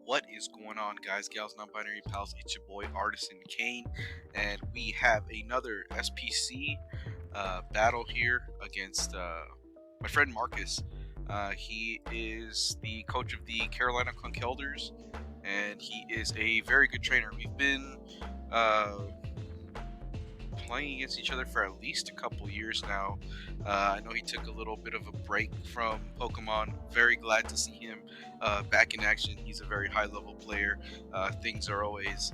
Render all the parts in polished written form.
What is going on, guys, gals, non-binary pals? It's your boy Artisan Kane, and we have another SPC battle here against my friend Marcus. He is the coach of the Carolina Conkeldurss, and he is a very good trainer. We've been playing against each other for at least a couple years now. I know he took a little bit of a break from Pokemon. Very glad to see him back in action. He's a very high-level player. Things are always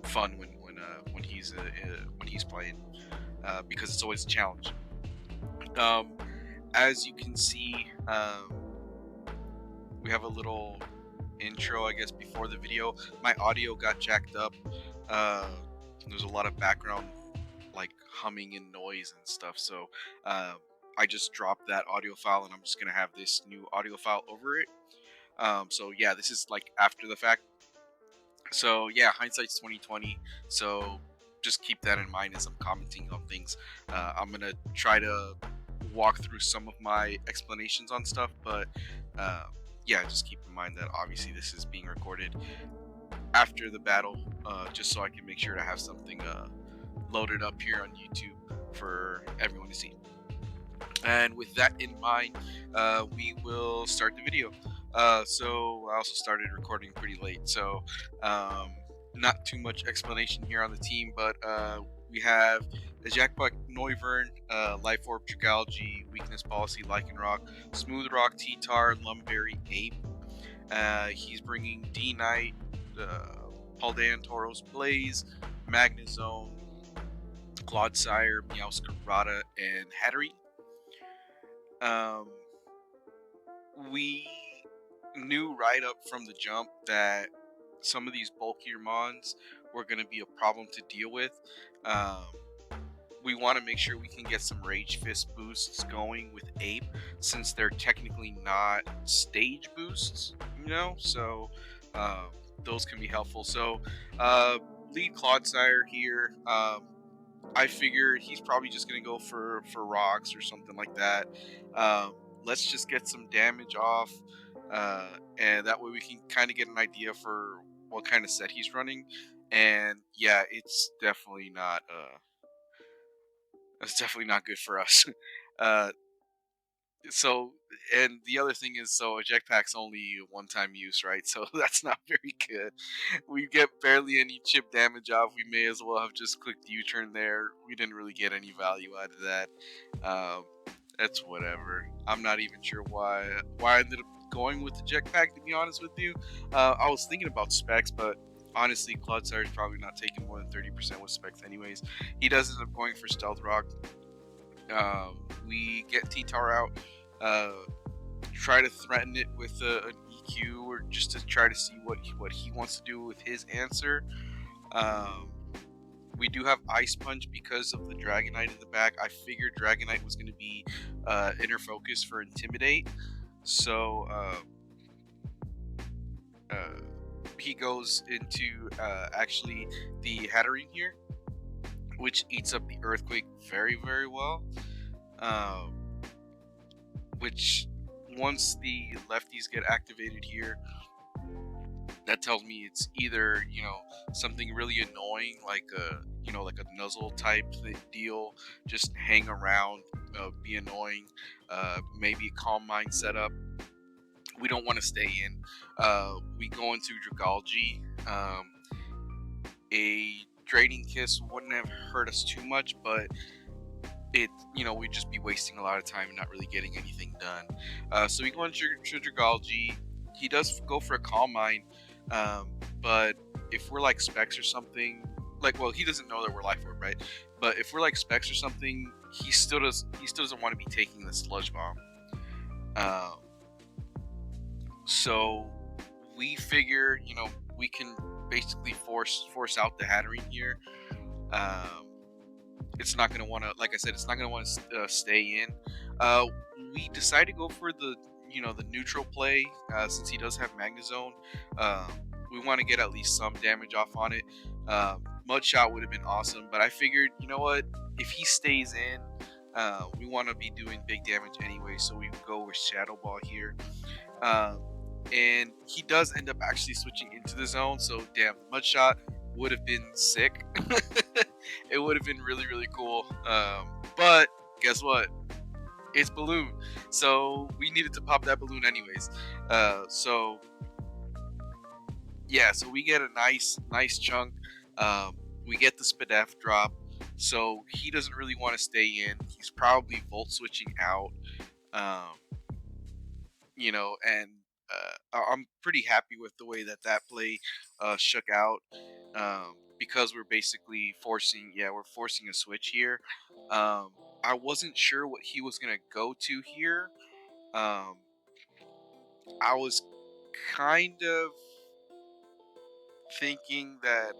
fun when he's playing because it's always a challenge. As you can see, we have a little intro, I guess, before the video. My audio got jacked up. There's a lot of background like humming and noise and stuff, so I just dropped that audio file and I'm just gonna have this new audio file over it. So yeah, this is like after the fact. So yeah, hindsight's 2020. So just keep that in mind as I'm commenting on things. I'm gonna try to walk through some of my explanations on stuff, but yeah, just keep in mind that obviously this is being recorded after the battle, just so I can make sure to have something loaded up here on YouTube for everyone to see. And with that in mind, we will start the video. So I also started recording pretty late, so not too much explanation here on the team, but we have the Jackpot Noivern, Life Orb Dragalge, Weakness Policy, Lycanroc, Smooth Rock, T-Tar, Lumberry, Ape. He's bringing D-Knight, Paldean, Tauros, Blaze, Magnezone, Clodsire, Meowscarada, and Hatterene. We knew right up from the jump that some of these bulkier mons were going to be a problem to deal with. We want to make sure we can get some Rage Fist boosts going with Ape, since they're technically not stage boosts, so those can be helpful. So lead Clodsire here. I figure he's probably just going to go for rocks or something like that. Let's just get some damage off, and that way we can kind of get an idea for what kind of set he's running. And yeah, it's definitely not good for us. So, and the other thing is, so Eject-Pack's only one-time use, right? So that's not very good. We get barely any chip damage off. We may as well have just clicked U-turn there. We didn't really get any value out of that. That's whatever. I'm not even sure why I ended up going with the Eject-Pack, to be honest with you. I was thinking about specs, but honestly, Clodsire is probably not taking more than 30% with specs anyways. He does end up going for Stealth Rock. We get T-Tar out, try to threaten it with an EQ, or just to try to see what he wants to do with his answer. We do have Ice Punch because of the Dragonite in the back. I figured Dragonite was going to be inner focus for Intimidate, so he goes into actually the Hatterene here, which eats up the Earthquake very, very well. Which, once the lefties get activated here, that tells me it's either, something really annoying, like a nuzzle type deal, just hang around, be annoying, maybe a Calm Mind setup. We don't want to stay in. We go into Dragalge. A Draining Kiss wouldn't have hurt us too much, but we'd just be wasting a lot of time and not really getting anything done. So we go into Dragalge. He does go for a Calm Mind, but if we're like Specs or something, he doesn't know that we're Life Orb, right? But if we're like Specs or something, he still doesn't want to be taking the Sludge Bomb. So we figure, we can basically force out the Hatterene here. It's not going to want to, like I said, it's not going to want to stay in. We decide to go for the neutral play, since he does have Magnezone. We want to get at least some damage off on it. Mud Shot would have been awesome, but I figured, you know what, if he stays in, we want to be doing big damage anyway, so we go with Shadow Ball here. and he does end up actually switching into the zone. So damn, the mud shot would have been sick. It would have been really really cool. But guess what? It's balloon, so we needed to pop that balloon anyways. So yeah, so we get a nice chunk. We get the SPDF drop, so he doesn't really want to stay in. He's probably volt switching out. Um, and I'm pretty happy with the way that that play shook out, because we're basically we're forcing a switch here. Um, I wasn't sure what he was gonna go to here. Um, I was kind of thinking that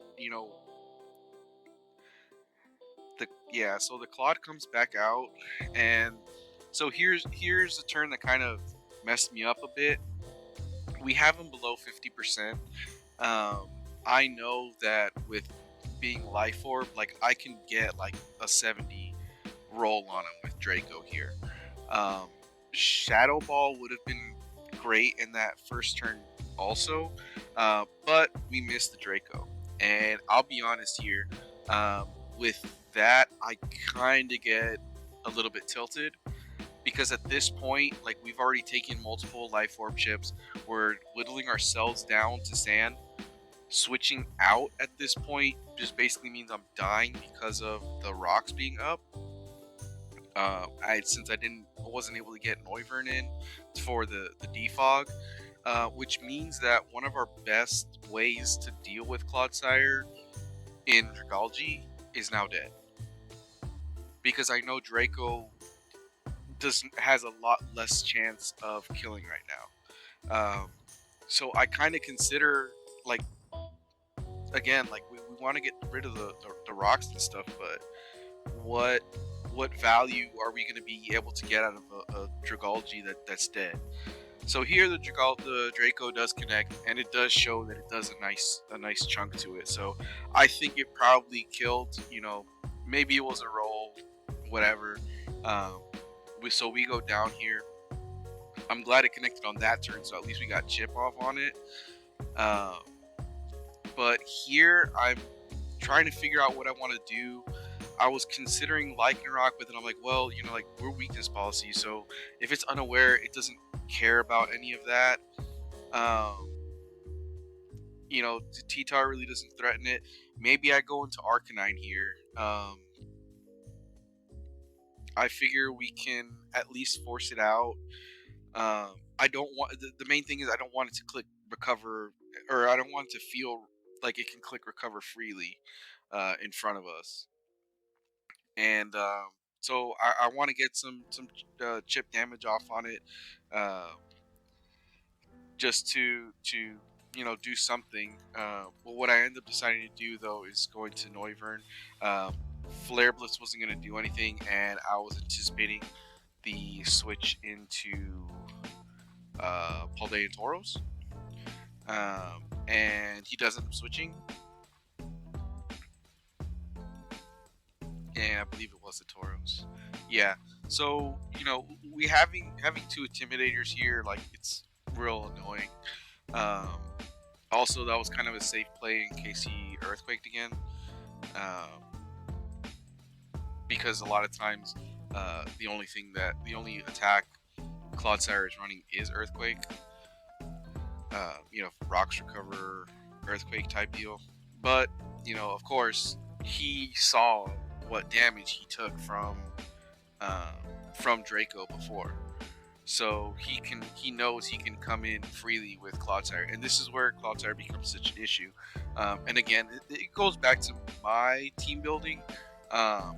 so the Claude comes back out, and so here's a turn that kind of messed me up a bit. We have him below 50%. Um, I know that with being Life Orb, like I can get like a 70 roll on him with Draco here. Um, Shadow Ball would have been great in that first turn also, but we missed the Draco. And I'll be honest here, um, with that, I kind of get a little bit tilted because at this point, like we've already taken multiple Life Orb chips, we're whittling ourselves down to sand. Switching out at this point just basically means I'm dying because of the rocks being up. Since I wasn't able to get Noivern in for the defog, which means that one of our best ways to deal with Clodsire in Dragalge is now dead, because I know Draco has a lot less chance of killing right now. So I kind of consider, like, again, like we want to get rid of the rocks and stuff, but what what value are we going to be able to get out of a Dragalge that's dead? So here the Draco does connect, and it does show that it does a nice chunk to it. So I think it probably killed. Maybe it was a roll, whatever. Um, so we go down here. I'm glad it connected on that turn, so at least we got chip off on it. Um, but here I'm trying to figure out what I want to do. I was considering Lycanroc, but then I'm like, well, like we're weakness policy, so if it's unaware, it doesn't care about any of that. Um, T-Tar really doesn't threaten it. Maybe I go into Arcanine here. I figure we can at least force it out. I don't want the main thing is I don't want it to click recover, or I don't want it to feel like it can click recover freely in front of us. And so I want to get some chip damage off on it, uh, just to do something. But what I end up deciding to do though is going to Noivern. Flare Blitz wasn't going to do anything, and I was anticipating the switch into Paldean Tauros, and he does end up switching. Yeah, I believe it was the Tauros. Yeah. So we having two Intimidators here, like it's real annoying. Um, Also, that was kind of a safe play in case he Earthquaked again, um, because a lot of times the only attack Clodsire is running is Earthquake. Rocks recover, Earthquake type deal. But of course, he saw what damage he took uh, from Draco before, so he knows he can come in freely with Clodsire, and this is where Clodsire becomes such an issue. And again, it goes back to my team building, um,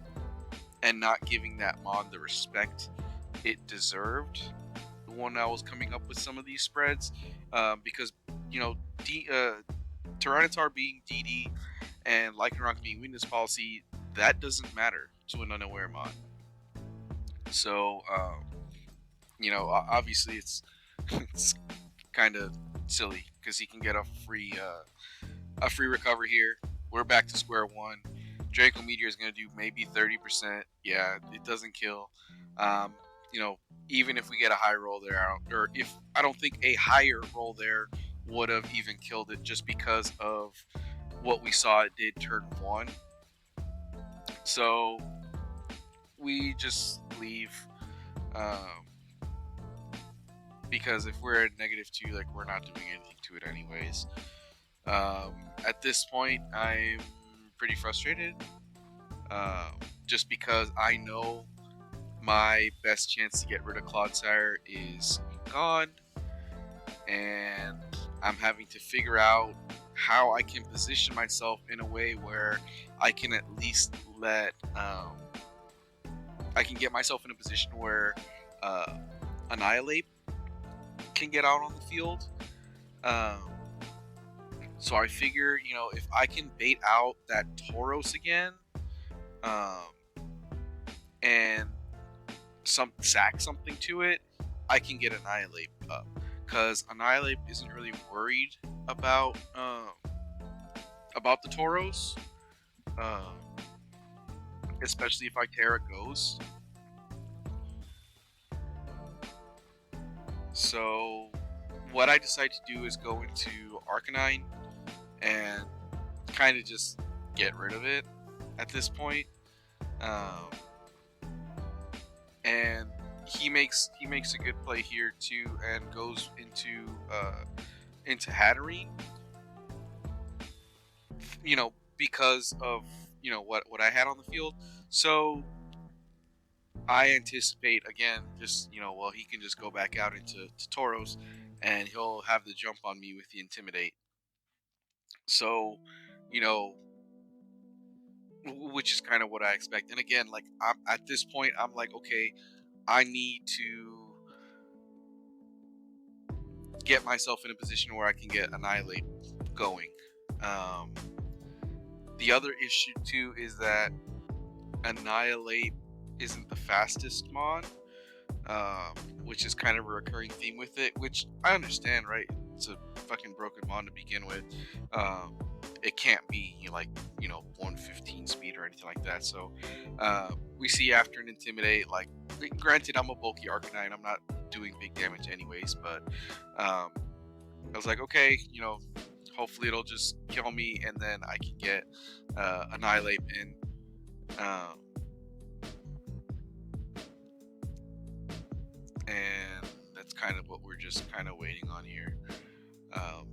and not giving that mod the respect it deserved when I was coming up with some of these spreads, because Tyranitar being DD and Lycanroc being weakness policy, that doesn't matter to an unaware mod. So obviously it's it's kind of silly because he can get a free recover here. We're back to square one. Draco Meteor is going to do maybe 30%. Yeah, it doesn't kill. you know, even if we get a high roll there, or if I don't think a higher roll there would have even killed it, just because of what we saw it did turn 1. So we just leave, um, because if we're at -2, like, we're not doing anything to it anyways. At this point, I'm pretty frustrated, just because I know my best chance to get rid of Clodsire is gone, and I'm having to figure out how I can position myself in a way where I can at least I can get myself in a position where uh, Annihilate can get out on the field. Um, so I figure, if I can bait out that Tauros again, um, and sack something to it, I can get Annihilate up. Because Annihilate isn't really worried about the Tauros, um, especially if I Terra Ghost. So what I decide to do is go into Arcanine and kind of just get rid of it at this point. Um, and he makes a good play here too, and goes into Hatterene. Because of what I had on the field. So I anticipate again, just well, he can just go back out into Tauros, and he'll have the jump on me with the Intimidate. So, you know, which is kind of what I expect. And again, like, I'm at this point, I'm like, okay, I need to get myself in a position where I can get Annihilate going. Um, the other issue too is that Annihilate isn't the fastest mon, um, which is kind of a recurring theme with it, which I understand, right? It's a fucking broken mon to begin with. Um, it can't be 115 speed or anything like that. So we see after an Intimidate, like, granted, I'm a bulky Arcanine, I'm not doing big damage anyways, but I was like, okay, hopefully it'll just kill me, and then I can get Annihilate in. Um, and that's kind of what we're just kind of waiting on here. Um,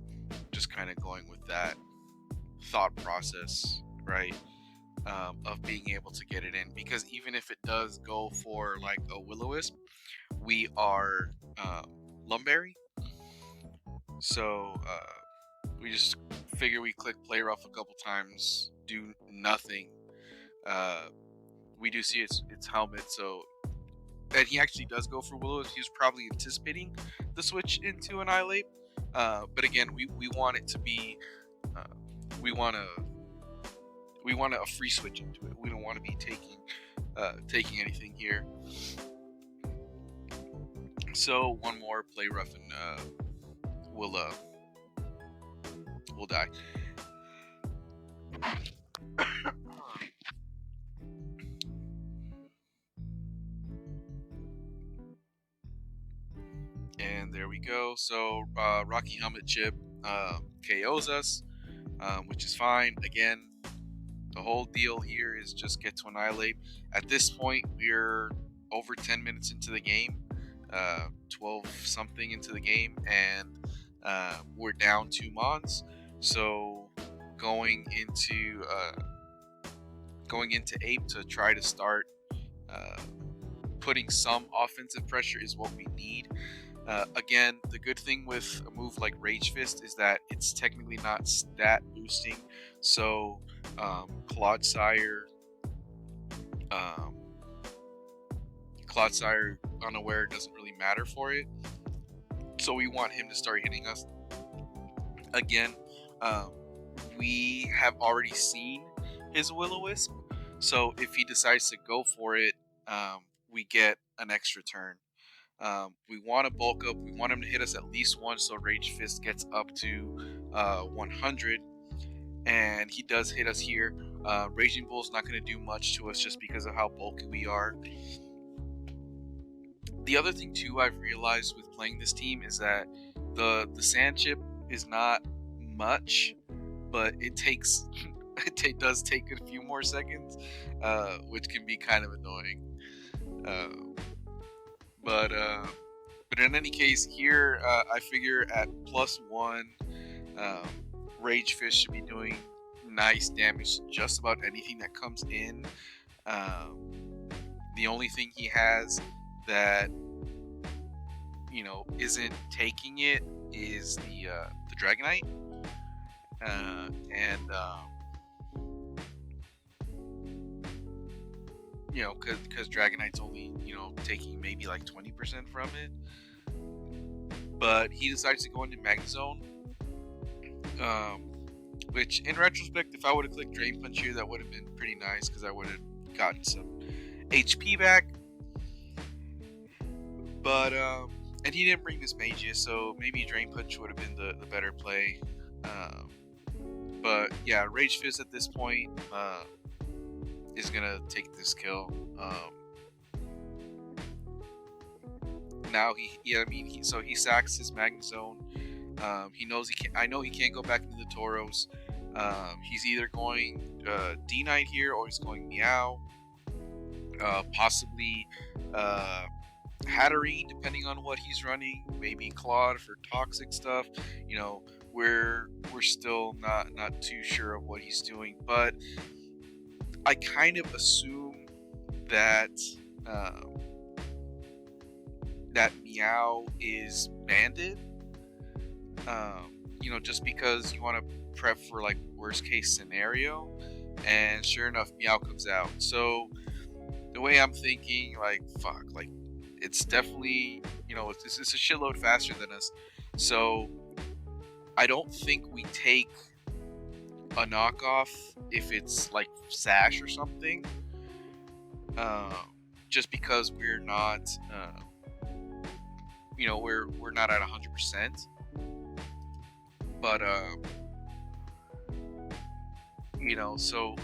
just kind of going with that thought process, right? Of being able to get it in, because even if it does go for like a Will-O-Wisp, we are Lumberry, so we just figure we click play rough a couple times, do nothing. We do see its helmet, so, and he actually does go for Will-O-Wisp. He was probably anticipating the switch into Annihilate, but again, we want it to be, we want a free switch into it. We don't want to be taking anything here. So one more play rough, and we'll die. And there we go. So Rocky Helmet Chip KOs us, which is fine. Again, the whole deal here is just get to Annihilate. At this point, we're over 10 minutes into the game, 12 something into the game, and we're down 2 mons. So going into Ape to try to start putting some offensive pressure is what we need. Again, the good thing with a move like Rage Fist is that it's technically not stat boosting, so Clodsire unaware doesn't really matter for it. So we want him to start hitting us. Again, we have already seen his Will-O-Wisp, so if he decides to go for it, we get an extra turn. We want to bulk up. We want him to hit us at least once, so Rage Fist gets up to 100, and he does hit us here. Raging Bull's not going to do much to us just because of how bulky we are. The other thing too I've realized with playing this team is that the sand chip is not much, but it takes does take a few more seconds, which can be kind of annoying. Uh, but uh, but in any case, here I figure at +1, um, Rage Fish should be doing nice damage to just about anything that comes in. The only thing he has that isn't taking it is the Dragonite, and because Dragonite's only taking maybe like 20% from it, but he decides to go into Magnezone, um, which in retrospect, if I would have clicked Drain Punch here, that would have been pretty nice because I would have gotten some HP back. But and he didn't bring this Magia, so maybe Drain Punch would have been the better play. But yeah, Rage Fist at this point is gonna take this kill. Now he sacks his Magnezone. He knows he can't. I know he can't go back into the Tauros. He's either going D-Knight here or he's going Meow. Possibly Hatterene, depending on what he's running. Maybe Claude for toxic stuff. We're still not too sure of what he's doing, but I kind of assume that that Meow is banded. Just because you want to prep for like worst case scenario, and sure enough, Meow comes out. So the way I'm thinking, like, fuck, like, it's definitely, it's a shitload faster than us. So I don't think we take a knockoff if it's like Sash or something. Just because we're not, we're not at 100%. But so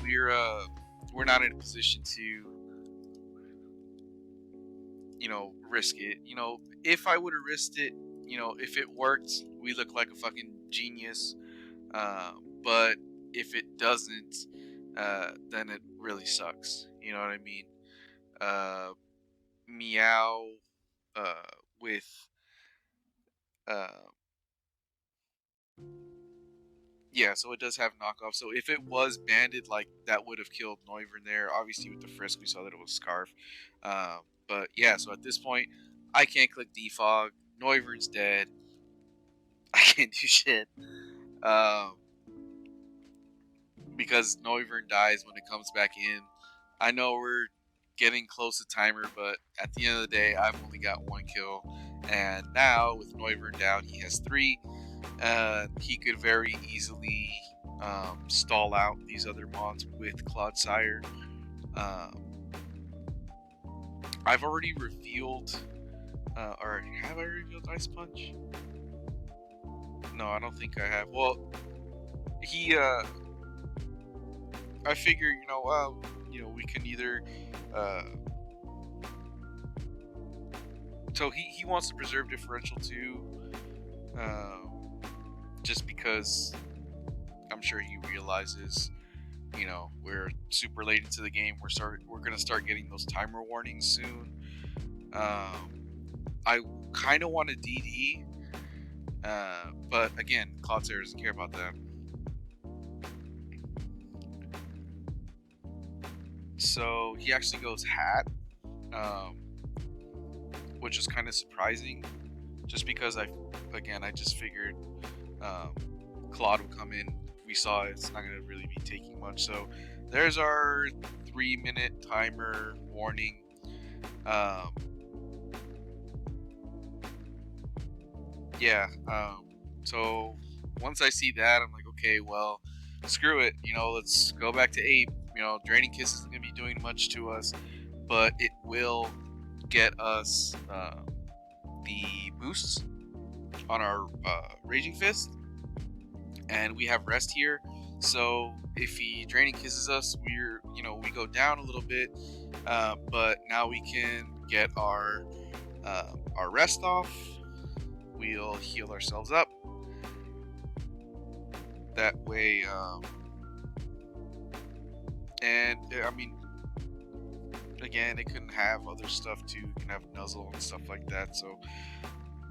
we're not in a position to risk it. If I would have risked it, if it worked, we look like a fucking genius. But if it doesn't, then it really sucks. You know what I mean? Meow with yeah, so it does have knockoff. So if it was banded, like, that would have killed Noivern there. Obviously with the Frisk, we saw that it was Scarf. But yeah, so at this point, I can't click Defog. Noivern's dead. I can't do shit. Because Noivern dies when it comes back in. I know we're getting close to timer, but at the end of the day, I've only got 1 kill. And now, with Noivern down, he has 3. He could very easily stall out these other mons with Clodsire. I've already revealed, or have I revealed Ice Punch? No, I don't think I have. Well, I figure, we can either, so he wants to preserve differential too, just because I'm sure he realizes, we're super late into the game. We're gonna start getting those timer warnings soon. I kind of want a DD, but again, Cloudsair doesn't care about that. So he actually goes Hat, which is kind of surprising, just because I just figured Claude would come in. We saw it's not going to really be taking much. So there's our 3-minute timer warning. So once I see that, I'm like, okay, well, screw it. Let's go back to Ape. Draining Kiss isn't going to be doing much to us, but it will get us the boosts on our Raging Fist, and we have Rest here. So if he Draining Kisses us, we go down a little bit, but now we can get our our rest off. We'll heal ourselves up. That way, and I mean, again, it can have other stuff too. It can have nuzzle and stuff like that. So,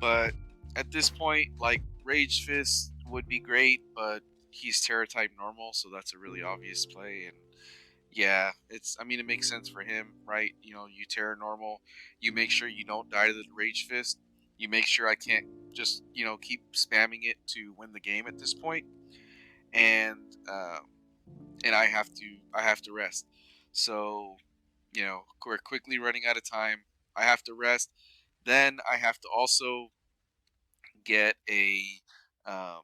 but at this point, like Rage Fist would be great, but he's Terra type normal, so that's a really obvious play. And yeah, I mean, it makes sense for him, right? You Terra normal, you make sure you don't die to the Rage Fist. You make sure I can't just keep spamming it to win the game at this point, and uh, and I have to rest. So we're quickly running out of time. I have to rest. Then I have to also get um,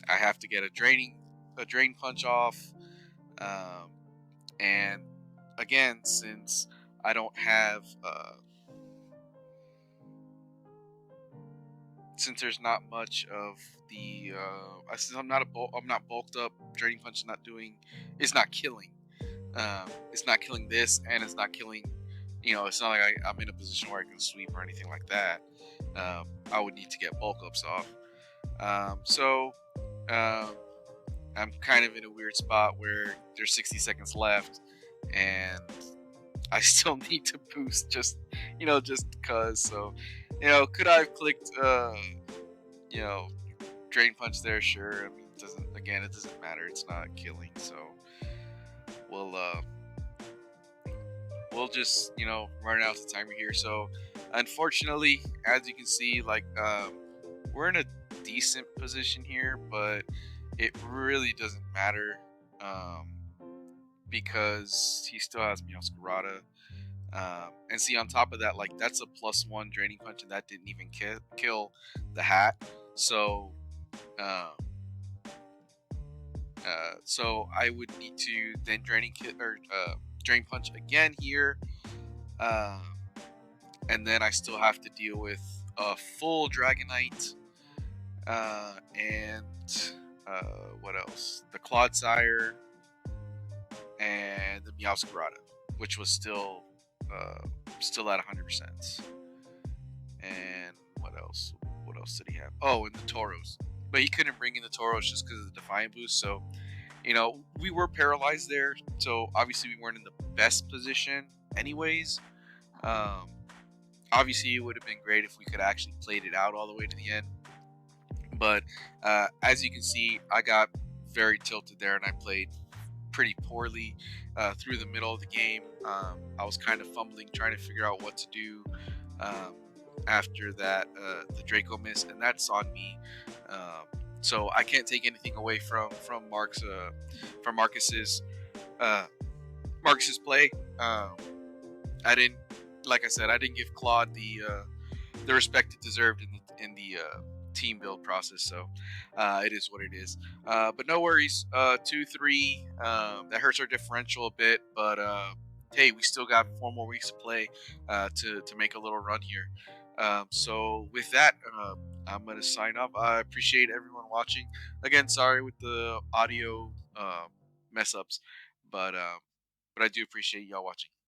I have to get a drain punch off. Um, and again, since I don't have since there's not much of since I'm not bulked up. Draining punch is not doing, it's not killing. It's not killing this, and it's not killing. It's not like I'm in a position where I can sweep or anything like that. I would need to get bulk ups off. So um, I'm kind of in a weird spot where there's 60 seconds left, and I still need to boost just cause. So, could I have clicked, you know, drain punch there? Sure. I mean, it doesn't matter. It's not killing. So we'll, uh, we'll just, run out the timer here. So unfortunately, as you can see, like, we're in a decent position here, but it really doesn't matter. Um, because he still has Meowscarada. And see, on top of that, like that's a +1 draining punch, and that didn't even kill the hat. So, um, so I would need to then drain punch again here, uh, and then I still have to deal with a full Dragonite, and what else? The Clodsire and the Meowscarada, which was still at 100%. And what else? What else did he have? Oh, and the Tauros. But he couldn't bring in the Tauros just because of the Defiant boost. So, we were paralyzed there. So obviously we weren't in the best position, anyways. Um, Obviously it would have been great if we could actually played it out all the way to the end. But as you can see, I got very tilted there, and I played pretty poorly through the middle of the game. I was kind of fumbling, trying to figure out what to do um, after that the Draco miss, and that's on me. So I can't take anything away from uh, Marcus's play. I didn't, like I said, I didn't give Claude the respect it deserved in the team build process. So it is what it is. But no worries. 2-3. That hurts our differential a bit, but hey, we still got 4 more weeks to play to make a little run here. So with that, I'm gonna sign off. I appreciate everyone watching. Again, sorry with the audio mess ups, but I do appreciate y'all watching.